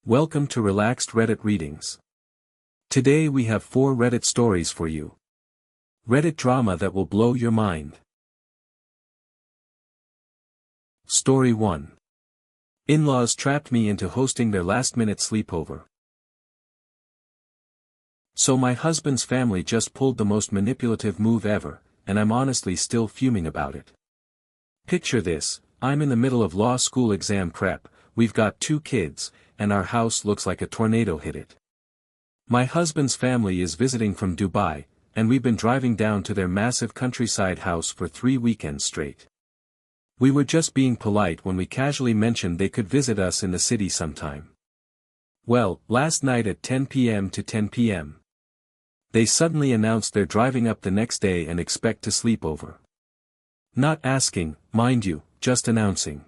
Welcome to Relaxed Reddit Readings. Today we have 4 Reddit stories for you. Reddit drama that will blow your mind. Story 1. In-laws trapped me into hosting their last-minute sleepover. So my husband's family just pulled the most manipulative move ever, and I'm honestly still fuming about it. Picture this, I'm in the middle of law school exam prep, we've got 2 kids, and our house looks like a tornado hit it. My husband's family is visiting from Dubai, and we've been driving down to their massive countryside house for 3 weekends straight. We were just being polite when we casually mentioned they could visit us in the city sometime. Well, last night at 10 p.m. to 10 p.m. they suddenly announced they're driving up the next day and expect to sleep over. Not asking, mind you, just announcing.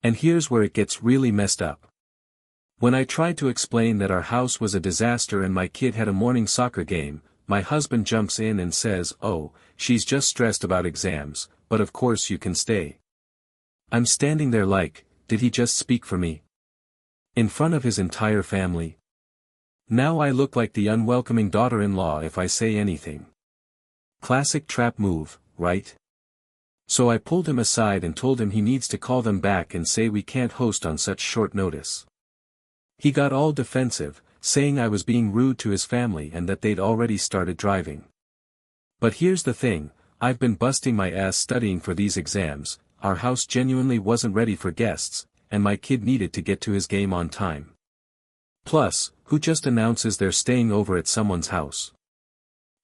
And here's where it gets really messed up. When I tried to explain that our house was a disaster and my kid had a morning soccer game, my husband jumps in and says, "Oh, she's just stressed about exams, but of course you can stay." I'm standing there like, did he just speak for me? In front of his entire family? Now I look like the unwelcoming daughter-in-law if I say anything. Classic trap move, right? So I pulled him aside and told him he needs to call them back and say we can't host on such short notice. He got all defensive, saying I was being rude to his family and that they'd already started driving. But here's the thing, I've been busting my ass studying for these exams, our house genuinely wasn't ready for guests, and my kid needed to get to his game on time. Plus, who just announces they're staying over at someone's house?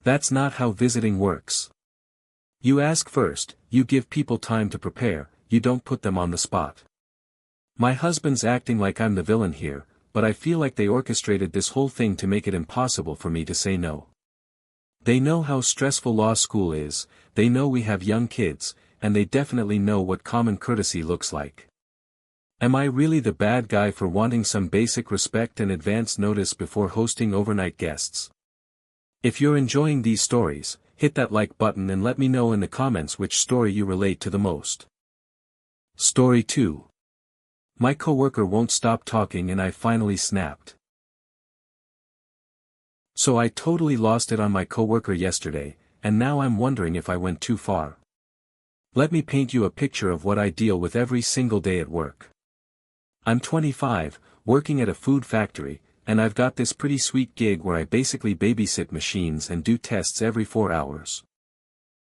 That's not how visiting works. You ask first, you give people time to prepare, you don't put them on the spot. My husband's acting like I'm the villain here, but I feel like they orchestrated this whole thing to make it impossible for me to say no. They know how stressful law school is, they know we have young kids, and they definitely know what common courtesy looks like. Am I really the bad guy for wanting some basic respect and advance notice before hosting overnight guests? If you're enjoying these stories, hit that like button and let me know in the comments which story you relate to the most. Story 2. My coworker won't stop talking and I finally snapped. So I totally lost it on my coworker yesterday, and now I'm wondering if I went too far. Let me paint you a picture of what I deal with every single day at work. I'm 25, working at a food factory, and I've got this pretty sweet gig where I basically babysit machines and do tests every 4 hours.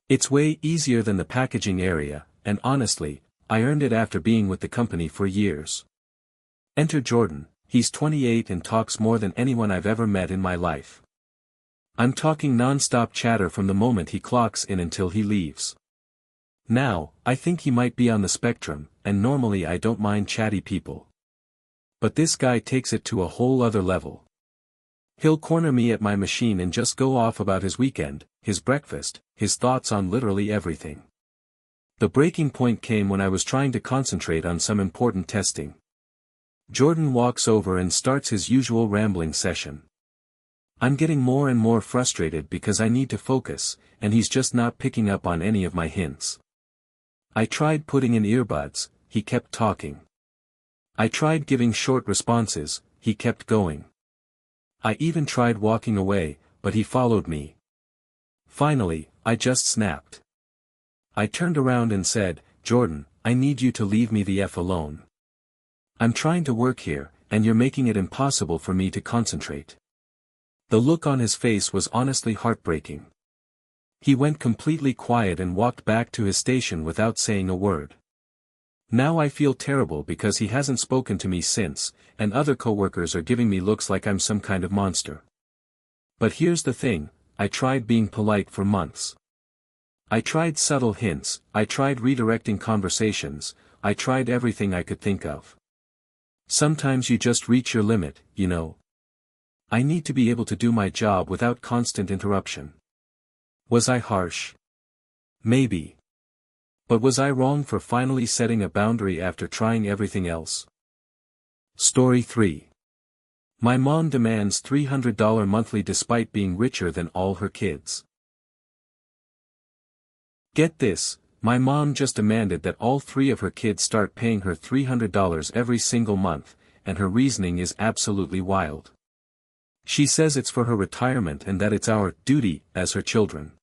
It's way easier than the packaging area, and honestly, I earned it after being with the company for years. Enter Jordan, he's 28 and talks more than anyone I've ever met in my life. I'm talking non-stop chatter from the moment he clocks in until he leaves. Now, I think he might be on the spectrum, and normally I don't mind chatty people. But this guy takes it to a whole other level. He'll corner me at my machine and just go off about his weekend, his breakfast, his thoughts on literally everything. The breaking point came when I was trying to concentrate on some important testing. Jordan walks over and starts his usual rambling session. I'm getting more and more frustrated because I need to focus, and he's just not picking up on any of my hints. I tried putting in earbuds, he kept talking. I tried giving short responses, he kept going. I even tried walking away, but he followed me. Finally, I just snapped. I turned around and said, "Jordan, I need you to leave me the F alone. I'm trying to work here, and you're making it impossible for me to concentrate." The look on his face was honestly heartbreaking. He went completely quiet and walked back to his station without saying a word. Now I feel terrible because he hasn't spoken to me since, and other coworkers are giving me looks like I'm some kind of monster. But here's the thing, I tried being polite for months. I tried subtle hints, I tried redirecting conversations, I tried everything I could think of. Sometimes you just reach your limit, you know. I need to be able to do my job without constant interruption. Was I harsh? Maybe. But was I wrong for finally setting a boundary after trying everything else? Story 3. My mom demands $300 monthly despite being richer than all her kids. Get this, my mom just demanded that all 3 of her kids start paying her $300 every single month, and her reasoning is absolutely wild. She says it's for her retirement and that it's our duty as her children.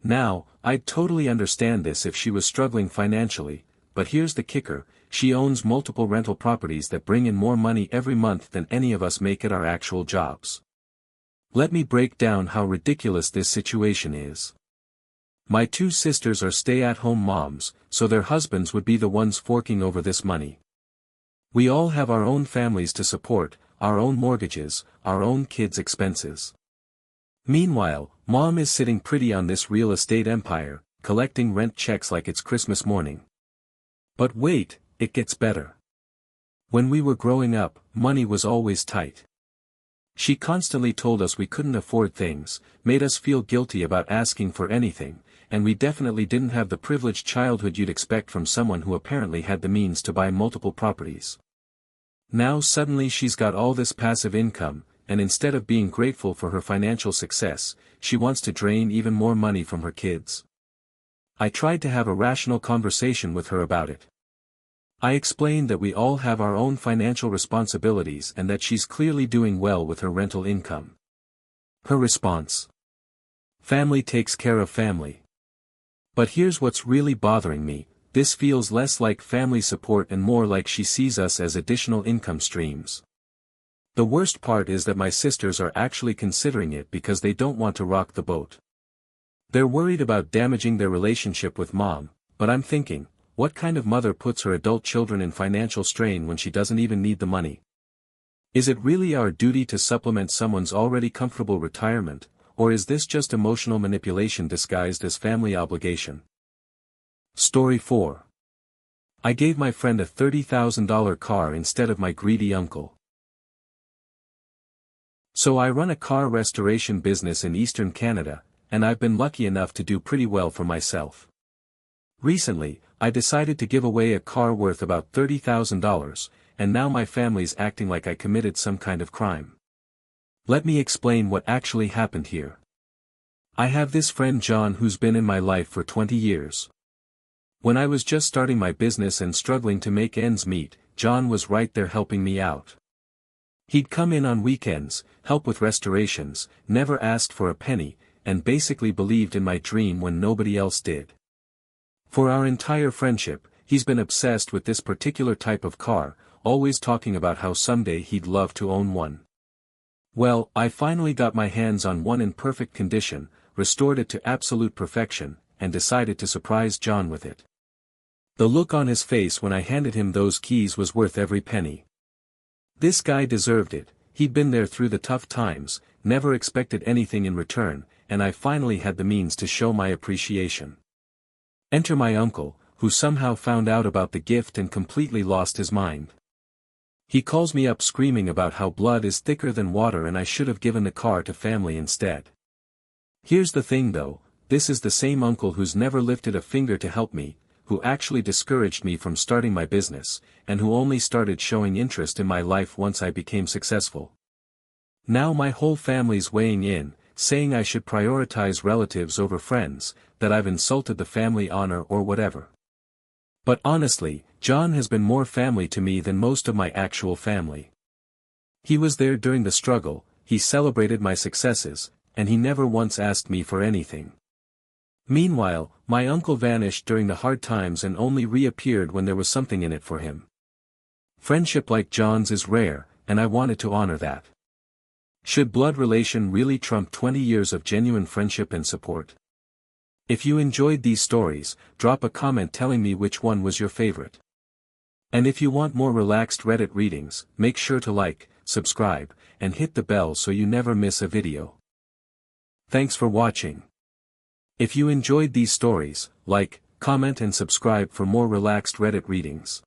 Now, I'd totally understand this if she was struggling financially, but here's the kicker: she owns multiple rental properties that bring in more money every month than any of us make at our actual jobs. Let me break down how ridiculous this situation is. My two sisters are stay-at-home moms, so their husbands would be the ones forking over this money. We all have our own families to support, our own mortgages, our own kids' expenses. Meanwhile, Mom is sitting pretty on this real estate empire, collecting rent checks like it's Christmas morning. But wait, it gets better. When we were growing up, money was always tight. She constantly told us we couldn't afford things, made us feel guilty about asking for anything, and we definitely didn't have the privileged childhood you'd expect from someone who apparently had the means to buy multiple properties. Now suddenly she's got all this passive income, and instead of being grateful for her financial success, she wants to drain even more money from her kids. I tried to have a rational conversation with her about it. I explained that we all have our own financial responsibilities and that she's clearly doing well with her rental income. Her response: family takes care of family. But here's what's really bothering me: this feels less like family support and more like she sees us as additional income streams. The worst part is that my sisters are actually considering it because they don't want to rock the boat. They're worried about damaging their relationship with Mom, but I'm thinking, what kind of mother puts her adult children in financial strain when she doesn't even need the money? Is it really our duty to supplement someone's already comfortable retirement, or is this just emotional manipulation disguised as family obligation? Story 4. I gave my friend a $30,000 car instead of my greedy uncle. So I run a car restoration business in Eastern Canada, and I've been lucky enough to do pretty well for myself. Recently, I decided to give away a car worth about $30,000, and now my family's acting like I committed some kind of crime. Let me explain what actually happened here. I have this friend John who's been in my life for 20 years. When I was just starting my business and struggling to make ends meet, John was right there helping me out. He'd come in on weekends, help with restorations, never asked for a penny, and basically believed in my dream when nobody else did. For our entire friendship, he's been obsessed with this particular type of car, always talking about how someday he'd love to own one. Well, I finally got my hands on one in perfect condition, restored it to absolute perfection, and decided to surprise John with it. The look on his face when I handed him those keys was worth every penny. This guy deserved it. He'd been there through the tough times, never expected anything in return, and I finally had the means to show my appreciation. Enter my uncle, who somehow found out about the gift and completely lost his mind. He calls me up screaming about how blood is thicker than water and I should have given the car to family instead. Here's the thing though, this is the same uncle who's never lifted a finger to help me, who actually discouraged me from starting my business, and who only started showing interest in my life once I became successful. Now my whole family's weighing in, saying I should prioritize relatives over friends, that I've insulted the family honor or whatever. But honestly, John has been more family to me than most of my actual family. He was there during the struggle, he celebrated my successes, and he never once asked me for anything. Meanwhile, my uncle vanished during the hard times and only reappeared when there was something in it for him. Friendship like John's is rare, and I wanted to honor that. Should blood relation really trump 20 years of genuine friendship and support? If you enjoyed these stories, drop a comment telling me which one was your favorite. And if you want more relaxed Reddit readings, make sure to like, subscribe, and hit the bell so you never miss a video. Thanks for watching. If you enjoyed these stories, like, comment and subscribe for more relaxed Reddit readings.